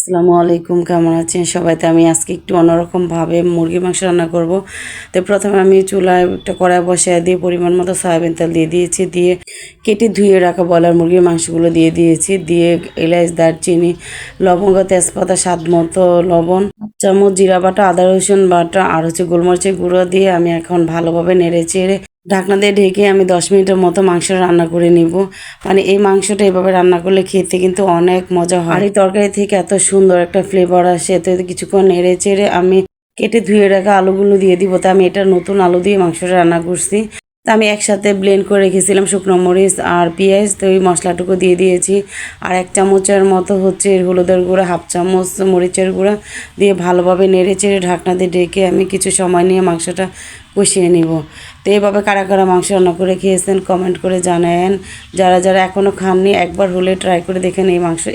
আসসালামু আলাইকুম, কেমন আছেন সবাই? তো আমি আজকে একটু অন্যরকমভাবে মুরগির মাংস রান্না করব। তো প্রথমে আমি চুলায় একটা কড়াই বসিয়ে দিয়ে পরিমাণ মতো সয়াবিন তেল দিয়ে দিয়েছি, দিয়ে কেটে ধুয়ে রাখা বলার মুরগির মাংসগুলো দিয়ে দিয়েছি, দিয়ে এলাচ, দারচিনি, লবঙ্গ, তেজপাতা, স্বাদ মতো লবণ, চামচ জিরা বাটা, আদা রসুন বাটা আর গোলমরিচের গুঁড়ো দিয়ে আমি এখন ভালোভাবে নেড়ে চেড়ে ঢাকনা দিয়ে ঢেকে আমি 10 মিনিটের মতো মাংস রান্না করে নিব। মানে এই মাংসটা এভাবে রান্না করলে খেতে কিন্তু অনেক মজা হয়, আর এই তরকারি থেকে এত সুন্দর একটা ফ্লেভার আসে। তো কিছুক্ষণ নেড়ে চেড়ে আমি কেটে ধুয়ে রাখা আলুগুলো দিয়ে দিব। তো আমি এটা নতুন আলু দিয়ে মাংসটা রান্না করছি। তো আমি একসাথে ব্লেন্ড করে রেখেছিলাম শুকনো মরিচ আর পেঁয়াজ, তো এই মশলাটুকু দিয়ে দিয়েছি। আর 1 চামচের মতো হলুদের গুঁড়া, হাফ চামচ মরিচের গুঁড়া দিয়ে ভালোভাবে নেড়ে চেড়ে ঢাকনা দিয়ে ঢেকে আমি কিছু সময় নিয়ে মাংসটা কষিয়ে নিব। তো এইভাবে কারা কারা মাংস রান্না করে খেয়েছেন কমেন্ট করে জানায়েন। যারা যারা এখনও খাননি একবার হলে ট্রাই করে দেখেন।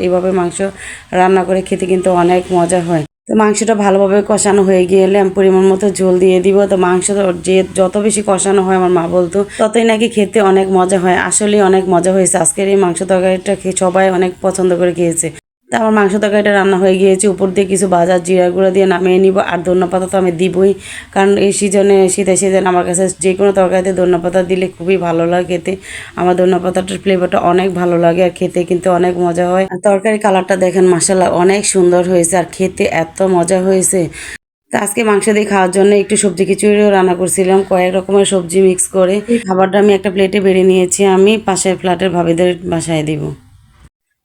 এইভাবে মাংস রান্না করে খেতে কিন্তু অনেক মজা হয়। তো মাংসটা ভালোভাবে কষানো হয়ে গেলে আমি পরিমাণ মতো ঝোল দিয়ে দিব। তো মাংস যে যত বেশি কষানো হয়, আমার মা বলতো, ততই নাকি খেতে অনেক মজা হয়। আসলে অনেক মজা হয়েছে। আজকের এই মাংস তরকারিটা সবাই অনেক পছন্দ করে খেয়েছে। তা আমার মাংস তরকারিটা রান্না হয়ে গিয়েছে। উপর দিয়ে কিছু ভাজা জিরা গুঁড়া দিয়ে নামিয়ে নিব। আর ধনেপাতা তো আমি দিবই, কারণ এই শীতের সিজন আমার কাছে যে কোনো তরকারিতে ধনেপাতা দিলে খুবই ভালো লাগে খেতে। আমার ধনেপাতাটার ফ্লেভারটা অনেক ভালো লাগে, আর খেতে কিন্তু অনেক মজা হয়। আর তরকারি কালারটা দেখেন, মাসাল্লাহ অনেক সুন্দর হয়েছে, আর খেতে এত মজা হয়েছে। তো আজকে মাংস দিয়ে খাওয়ার জন্য একটু সবজি খিচুড়িও রান্না করছিলাম, কয়েক রকমের সবজি মিক্স করে। এই খাবারটা আমি একটা প্লেটে বেড়ে নিয়েছি, আমি পাশের ফ্ল্যাটের ভাবিদের বাসায় দিব।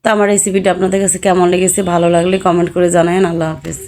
তো আমার রেসিপিটা আপনাদের কাছে কেমন লেগেছে, ভালো লাগলে কমেন্ট করে জানাবেন। আল্লাহ হাফেজ।